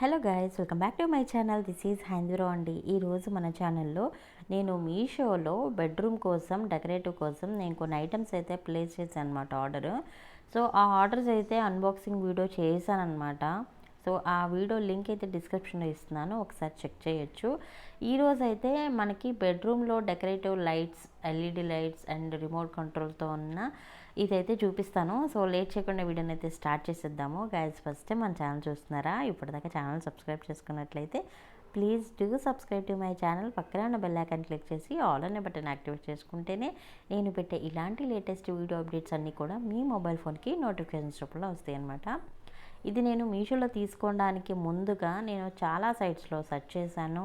Hello guys, welcome back to my channel. This is Haindavi Rao అండి. ఈరోజు మన ఛానల్లో నేను మీషోలో బెడ్రూమ్ కోసం డెకరేటివ్ కోసం నేను కొన్ని ఐటమ్స్ అయితే ప్లేస్ చేశాను అనమాట ఆర్డర్. సో ఆ ఆర్డర్స్ అయితే అన్బాక్సింగ్ వీడియో చేశాను అనమాట. సో ఆ వీడియో లింక్ అయితే డిస్క్రిప్షన్లో ఇస్తున్నాను, ఒకసారి చెక్ చేయొచ్చు. ఈరోజు అయితే మనకి బెడ్రూమ్లో decorative lights, LED lights and remote కంట్రోల్తో ఉన్న ఇదైతే చూపిస్తాను. సో లేట్ చేయకుండా వీడియోని అయితే స్టార్ట్ చేసేద్దాము. గైస్, ఫస్ట్ టైం మన ఛానల్ చూస్తున్నారా? ఇప్పటిదాకా ఛానల్ సబ్స్క్రైబ్ చేసుకున్నట్లయితే please do subscribe to my channel. పక్కనే ఉన్న బెల్ ఐకాన్ క్లిక్ చేసి ఆల్ అనే బటన్ యాక్టివేట్ చేసుకుంటేనే నేను పెట్టే ఇలాంటి లేటెస్ట్ వీడియో అప్డేట్స్ అన్నీ కూడా మీ మొబైల్ ఫోన్కి నోటిఫికేషన్స్ రూపంలో వస్తాయి అన్నమాట. ఇది నేను మీషోలో తీసుకోవడానికి ముందుగా నేను చాలా సైట్స్లో సెర్చ్ చేశాను,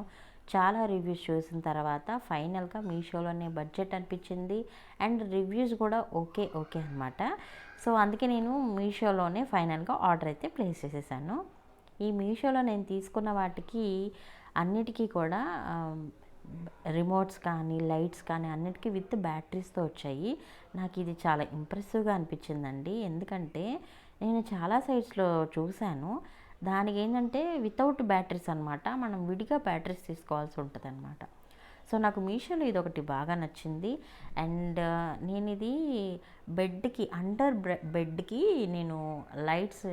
చాలా రివ్యూస్ చూసిన తర్వాత ఫైనల్గా మీషోలోనే బడ్జెట్ అనిపించింది అండ్ రివ్యూస్ కూడా ఓకే అనమాట. సో అందుకే నేను మీషోలోనే ఫైనల్గా ఆర్డర్ అయితే ప్లేస్ చేసేసాను. ఈ మీషోలో నేను తీసుకున్న వాటికి అన్నిటికీ కూడా రిమోట్స్ కానీ లైట్స్ కానీ అన్నిటికీ విత్ బ్యాటరీస్తో వచ్చాయి. నాకు ఇది చాలా ఇంప్రెసివ్గా అనిపించిందండి. ఎందుకంటే నేను చాలా సైట్స్లో చూశాను, దానికి ఏంటంటే వితౌట్ బ్యాటరీస్ అనమాట, మనం విడిగా బ్యాటరీస్ తీసుకోవాల్సి ఉంటుంది అనమాట. సో నాకు మీషోలో ఇది ఒకటి బాగా నచ్చింది. అండ్ నేను ఇది బెడ్కి బెడ్కి నేను లైట్స్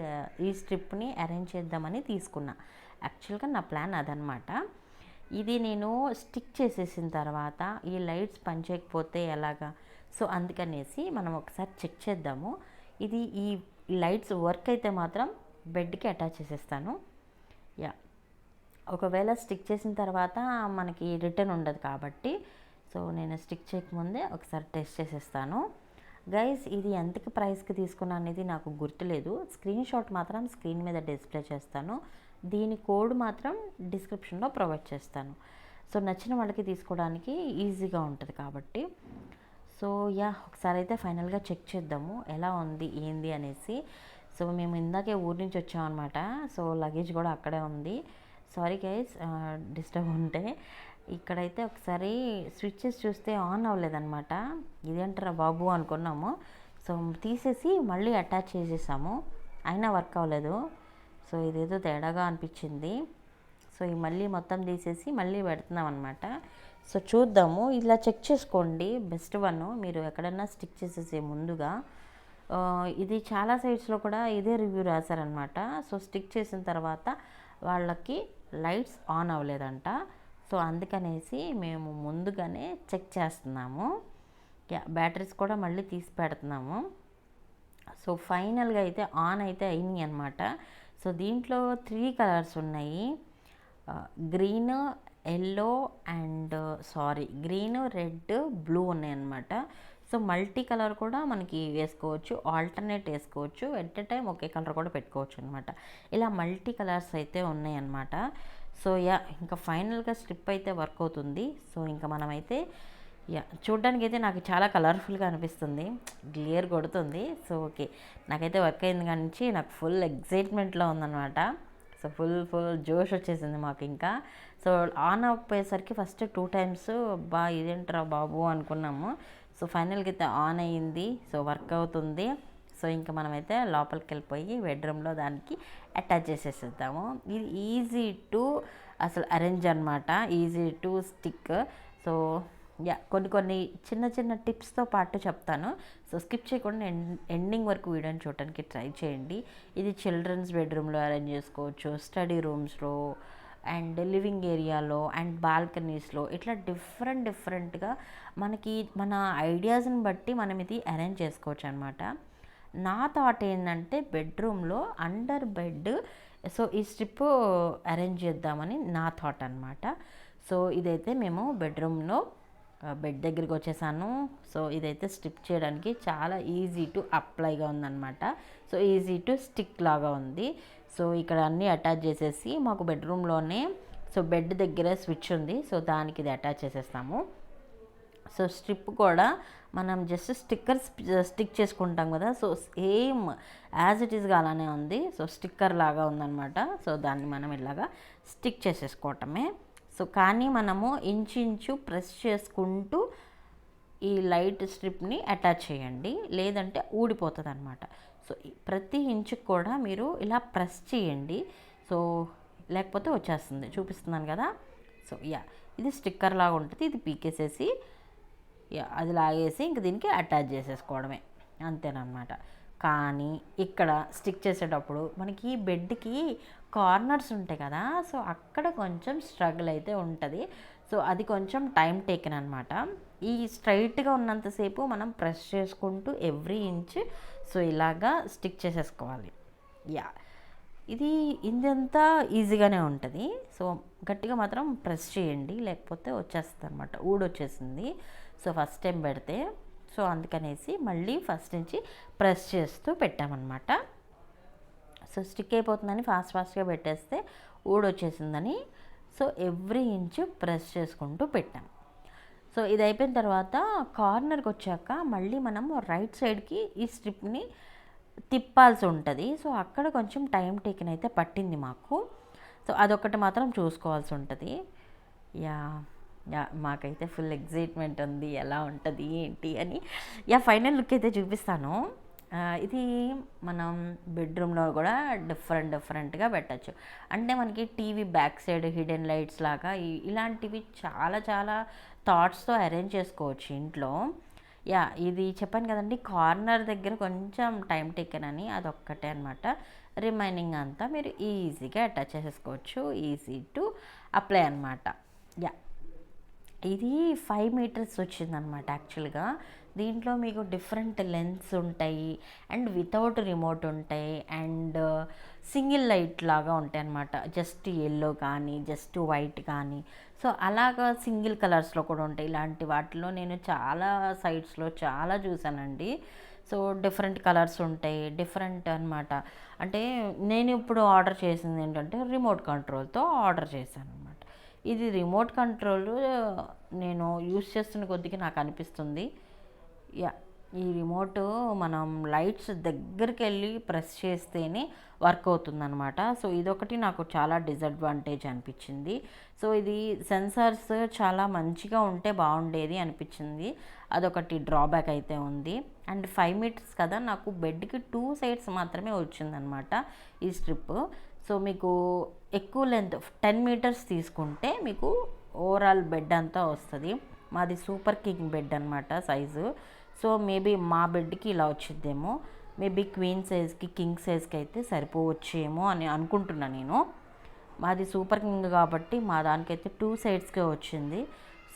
ఈ స్ట్రిప్ని అరేంజ్ చేద్దామని తీసుకున్నా. యాక్చువల్గా నా ప్లాన్ అదనమాట. ఇది నేను స్టిక్ చేసేసిన తర్వాత ఈ లైట్స్ పనిచేయకపోతే ఎలాగా, సో అందుకనేసి మనం ఒకసారి చెక్ చేద్దాము. ఇది ఈ లైట్స్ వర్క్ అయితే మాత్రం బెడ్కి అటాచ్ చేసేస్తాను. ఒకవేళ స్టిక్ చేసిన తర్వాత మనకి రిటర్న్ ఉండదు కాబట్టి సో నేను స్టిక్ చేయకముందే ఒకసారి టెస్ట్ చేసేస్తాను. గైస్, ఇది ఎంతకి ప్రైస్కి తీసుకున్నా అనేది నాకు గుర్తులేదు. స్క్రీన్ షాట్ మాత్రం స్క్రీన్ మీద డిస్ప్లే చేస్తాను. దీని కోడ్ మాత్రం డిస్క్రిప్షన్లో ప్రొవైడ్ చేస్తాను. సో నచ్చిన వాళ్ళకి తీసుకోవడానికి ఈజీగా ఉంటుంది కాబట్టి. సో ఒకసారి అయితే ఫైనల్గా చెక్ చేద్దాము ఎలా ఉంది ఏంది అనేసి. సో మేము ఇందాకే ఊరి నుంచి వచ్చామన్నమాట. సో లగేజ్ కూడా అక్కడే ఉంది. సారీ గైస్ డిస్టర్బ్ ఉంటే. ఇక్కడైతే ఒకసారి స్విచ్చెస్ చూస్తే ఆన్ అవ్వలేదన్నమాట. ఇదేంటారా బాబు అనుకున్నాము. సో తీసేసి మళ్ళీ అటాచ్ చేసేసాము, అయినా వర్క్ అవ్వలేదు. సో ఇదేదో తేడాగా అనిపించింది. సో ఈ మళ్ళీ మొత్తం తీసేసి మళ్ళీ పెడుతున్నాం అనమాట. సో చూద్దాము, ఇలా చెక్ చేసుకోండి. బెస్ట్ వన్, మీరు ఎక్కడన్నా స్టిక్ చేసేసే ముందుగా. ఇది చాలా సైట్స్లో కూడా ఇదే రివ్యూ రాశారనమాట. సో స్టిక్ చేసిన తర్వాత వాళ్ళకి లైట్స్ ఆన్ అవ్వలేదంట. సో అందుకనేసి మేము ముందుగానే చెక్ చేస్తున్నాము. బ్యాటరీస్ కూడా మళ్ళీ తీసి పెడుతున్నాము. సో ఫైనల్గా అయితే ఆన్ అయితే అయినాయి అనమాట. సో దీంట్లో 3 కలర్స్ ఉన్నాయి, green, yellow and green, red, blue ఉన్నాయన్నమాట. సో మల్టీ కలర్ కూడా మనకి వేసుకోవచ్చు, ఆల్టర్నేట్ వేసుకోవచ్చు, at a time okay colour కూడా పెట్టుకోవచ్చు అనమాట. ఇలా మల్టీ కలర్స్ అయితే ఉన్నాయన్నమాట. సో ఇంకా ఫైనల్గా స్ట్రిప్ అయితే వర్క్ అవుతుంది. సో ఇంకా మనమైతే చూడ్డానికి అయితే నాకు చాలా కలర్ఫుల్గా అనిపిస్తుంది, క్లియర్ కొడుతుంది. సో ఓకే, నాకైతే వర్క్ అయింది కానీ నాకు ఫుల్ ఎగ్జైట్మెంట్లో ఉందన్నమాట. సో ఫుల్ జోష్ వచ్చేసింది మాకు. ఇంకా సో ఆన్ అవ్వకపోయేసరికి ఫస్ట్ 2 టైమ్స్ ఇదేంట్రా బాబు అనుకున్నాము. సో ఫైనల్గా అయితే ఆన్ అయ్యింది. సో వర్క్ అవుతుంది. సో ఇంకా మనమైతే లోపలికి వెళ్ళిపోయి బెడ్రూమ్లో దానికి అటాచ్ చేసేసేద్దాము. ఇది ఈజీ టు అసలు అరేంజ్ అనమాట, ఈజీ టు స్టిక్. సో కొన్ని చిన్న టిప్స్తో పాటు చెప్తాను. సో స్కిప్ చేయకుండా ఎండింగ్ వరకు వీడియోని చూడడానికి ట్రై చేయండి. ఇది చిల్డ్రన్స్ బెడ్రూమ్లో అరేంజ్ చేసుకోవచ్చు, స్టడీ రూమ్స్లో అండ్ లివింగ్ ఏరియాలో అండ్ బాల్కనీస్లో, ఇట్లా డిఫరెంట్గా మనకి మన ఐడియాస్ని బట్టి మనం ఇది అరేంజ్ చేసుకోవచ్చు అనమాట. నా థాట్ ఏంటంటే బెడ్రూమ్లో అండర్ బెడ్ సో ఈ స్ట్రిప్ అరేంజ్ చేద్దామని నా థాట్ అనమాట. సో ఇదైతే మేము బెడ్రూమ్లో బెడ్ దగ్గరికి వచ్చేసాను. సో ఇదైతే స్టిక్ చేయడానికి చాలా ఈజీ టు అప్లైగా ఉందన్నమాట. సో ఈజీ టు స్టిక్ లాగా ఉంది. సో ఇక్కడ అన్నీ అటాచ్ చేసేసి మాకు బెడ్రూమ్లోనే సో బెడ్ దగ్గర స్విచ్ ఉంది. సో దానికి ఇది అటాచ్ చేసేస్తాము. సో స్ట్రిప్ కూడా మనం జస్ట్ స్టిక్ చేసుకుంటాం కదా, సో సేమ్ యాజ్ ఇట్ ఈస్గా అలానే ఉంది. సో స్టిక్కర్ లాగా ఉందన్నమాట. సో దాన్ని మనం ఇలాగా స్టిక్ చేసేసుకోవటమే. సో కానీ మనము ఇంచు ప్రెస్ చేసుకుంటూ ఈ లైట్ స్ట్రిప్ని అటాచ్ చేయండి, లేదంటే ఊడిపోతుంది అనమాట. సో ప్రతి ఇంచుకు కూడా మీరు ఇలా ప్రెస్ చేయండి. సో లేకపోతే వచ్చేస్తుంది. చూపిస్తున్నాను కదా. సో యా, ఇది స్టిక్కర్ లాగా ఉంటుంది. ఇది పీకేసేసి యా అది లాగేసి ఇంక దీనికి అటాచ్ చేసేసుకోవడమే, అంతేనమాట. కానీ ఇక్కడ స్టిక్ చేసేటప్పుడు మనకి బెడ్కి కార్నర్స్ ఉంటాయి కదా, సో అక్కడ కొంచెం స్ట్రగుల్ అయితే ఉంటుంది. సో అది కొంచెం టైం టేకెన్ అనమాట. ఈ స్ట్రైట్గా ఉన్నంతసేపు మనం ప్రెస్ చేసుకుంటూ ఎవ్రీ ఇంచ్ సో ఇలాగా స్టిక్ చేసేసుకోవాలి. యా, ఇదంతా ఈజీగానే ఉంటుంది. సో గట్టిగా మాత్రం ప్రెస్ చేయండి, లేకపోతే వచ్చేస్తుంది అనమాట, ఊడొచ్చేసింది. సో ఫస్ట్ టైం పెడితే సో అందుకనేసి మళ్ళీ ఫస్ట్ నుంచి ప్రెస్ చేస్తూ పెట్టామన్నమాట. సో స్టిక్ అయిపోతుందని ఫాస్ట్గా పెట్టేస్తే ఊడొచ్చేసిందని సో ఎవ్రీ ఇంచు ప్రెస్ చేసుకుంటూ పెట్టాం. సో ఇది అయిపోయిన తర్వాత కార్నర్కి వచ్చాక మళ్ళీ మనము రైట్ సైడ్కి ఈ స్ట్రిప్ని తిప్పాల్సి ఉంటుంది. సో అక్కడ కొంచెం టైం టేకెన్ అయితే పట్టింది మాకు. సో అదొకటి మాత్రం చూసుకోవాల్సి ఉంటుంది. యా యా మాకైతే ఫుల్ ఎగ్జైట్మెంట్ ఉంది, ఎలా ఉంటుంది ఏంటి అని. యా ఫైనల్ లుక్ అయితే చూపిస్తాను. ఇది మనం బెడ్రూమ్లో కూడా డిఫరెంట్గా పెట్టచ్చు. అంటే మనకి TV back side hidden lights లాగా ఇలాంటివి చాలా చాలా థాట్స్తో అరేంజ్ చేసుకోవచ్చు ఇంట్లో. యా ఇది చెప్పాను కదండి, కార్నర్ దగ్గర కొంచెం టైం టేకెన్ అని, అదొక్కటే అనమాట. రిమైనింగ్ అంతా మీరు ఈజీగా అటాచ్ చేసేసుకోవచ్చు, ఈజీ టు అప్లై అనమాట. యా ఇది 5 మీటర్స్ వచ్చిందనమాట యాక్చువల్గా. దీంట్లో మీకు డిఫరెంట్ లెన్స్ ఉంటాయి అండ్ వితౌట్ రిమోట్ ఉంటాయి అండ్ సింగిల్ లైట్ లాగా ఉంటాయి అన్నమాట. జస్ట్ ఎల్లో కానీ జస్ట్ వైట్ కానీ సో అలాగా సింగిల్ కలర్స్లో కూడా ఉంటాయి. ఇలాంటి వాటిలో నేను చాలా సైట్స్లో చాలా చూసానండి. సో డిఫరెంట్ కలర్స్ ఉంటాయి, డిఫరెంట్ అనమాట. అంటే నేను ఇప్పుడు ఆర్డర్ చేసింది ఏంటంటే రిమోట్ కంట్రోల్తో ఆర్డర్ చేశాను అనమాట. ఇది రిమోట్ కంట్రోల్ నేను యూస్ చేస్తున్న కొద్దిగా నాకు అనిపిస్తుంది. యా ఈ రిమోట్ మనం లైట్స్ దగ్గరికి వెళ్ళి ప్రెస్ చేస్తేనే వర్క్ అవుతుందన్నమాట. సో ఇదొకటి నాకు చాలా డిసడ్వాంటేజ్ అనిపించింది. సో ఇది సెన్సార్స్ చాలా మంచిగా ఉంటే బాగుండేది అనిపించింది, అదొకటి డ్రాబ్యాక్ అయితే ఉంది. అండ్ 5 మీటర్స్ కదా, నాకు బెడ్కి 2 సైడ్స్ మాత్రమే వచ్చిందనమాట ఈ స్ట్రిప్. సో మీకు ఎక్కువ లెంత్ 10 మీటర్స్ తీసుకుంటే మీకు ఓవరాల్ బెడ్ అంతా వస్తుంది. మాది సూపర్ కింగ్ బెడ్ అనమాట సైజు. సో మేబీ మా బెడ్కి ఇలా వచ్చిద్దేమో, మేబీ క్వీన్ సైజ్కి కింగ్ సైజ్కి అయితే సరిపోవచ్చేమో అని అనుకుంటున్నాను నేను. మాది సూపర్ కింగ్ కాబట్టి మా దానికైతే 2 సైడ్స్కే వచ్చింది.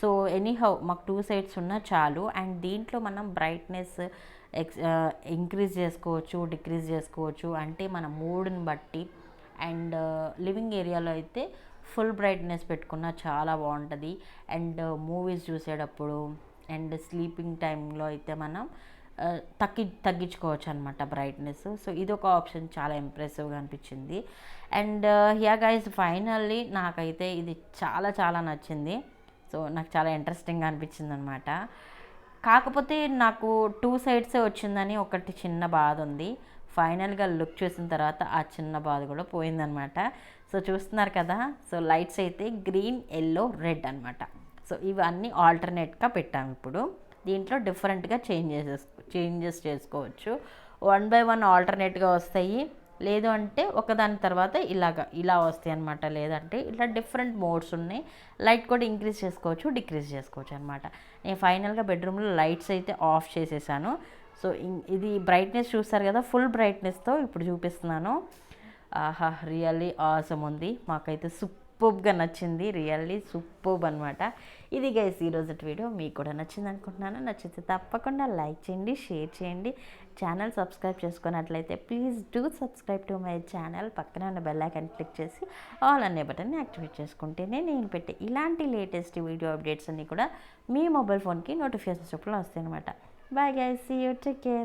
సో ఎనీహౌ మాకు 2 సైడ్స్ ఉన్నా చాలు. అండ్ దీంట్లో మనం బ్రైట్నెస్ ఇంక్రీజ్ చేసుకోవచ్చు, డిక్రీజ్ చేసుకోవచ్చు, అంటే మన మూడ్ని బట్టి. అండ్ లివింగ్ ఏరియాలో అయితే ఫుల్ బ్రైట్నెస్ పెట్టుకున్నా చాలా బాగుంటుంది. అండ్ మూవీస్ చూసేటప్పుడు అండ్ స్లీపింగ్ టైంలో అయితే మనం తగ్గించుకోవచ్చు అనమాట బ్రైట్నెస్. సో ఇదొక ఆప్షన్ చాలా ఇంప్రెసివ్గా అనిపించింది. అండ్ యా గైస్ ఫైనల్లీ నాకైతే ఇది చాలా చాలా నచ్చింది. సో నాకు చాలా ఇంట్రెస్టింగ్గా అనిపించింది అనమాట. కాకపోతే నాకు 2 సైడ్సే వచ్చిందని ఒకటి చిన్న బాధ ఉంది. ఫైనల్గా లుక్ చూసిన తర్వాత ఆ చిన్న బాధ కూడా పోయిందనమాట. సో చూస్తున్నారు కదా, సో లైట్స్ అయితే గ్రీన్, ఎల్లో, రెడ్ అనమాట. సో ఇవన్నీ ఆల్టర్నేట్గా పెట్టాము. ఇప్పుడు దీంట్లో డిఫరెంట్గా చేంజెస్ చేసుకోవచ్చు. 1 బై 1 ఆల్టర్నేట్గా వస్తాయి, లేదు అంటే ఒకదాని తర్వాత ఇలా వస్తాయి అనమాట. లేదంటే ఇట్లా డిఫరెంట్ మోడ్స్ ఉన్నాయి. లైట్ కూడా ఇంక్రీజ్ చేసుకోవచ్చు, డిక్రీజ్ చేసుకోవచ్చు అనమాట. నేను ఫైనల్గా బెడ్రూమ్లో లైట్స్ అయితే ఆఫ్ చేసేసాను. సో ఇది బ్రైట్నెస్ చూస్తారు కదా, ఫుల్ బ్రైట్నెస్తో ఇప్పుడు చూపిస్తున్నాను. ఆహా రియల్లీ ఆసమ్ ఉంది, మాకైతే సూపర్గా నచ్చింది, రియల్లీ సూపర్బ్ అనమాట. ఇది గైస్ ఈరోజు వీడియో మీకు కూడా నచ్చింది అనుకుంటున్నాను. నచ్చితే తప్పకుండా లైక్ చేయండి, షేర్ చేయండి. ఛానల్ సబ్స్క్రైబ్ చేసుకున్నట్లయితే please do subscribe to my channel. పక్కన ఉన్న బెల్ ఐకాన్ క్లిక్ చేసి ఆల్ అనే బటన్ని యాక్టివేట్ చేసుకుంటేనే నేను పెట్టే ఇలాంటి లేటెస్ట్ వీడియో అప్డేట్స్ అన్నీ కూడా మీ మొబైల్ ఫోన్కి నోటిఫికేషన్స్ రూపంలో వస్తాయి అనమాట. Bye guys, see you, take care.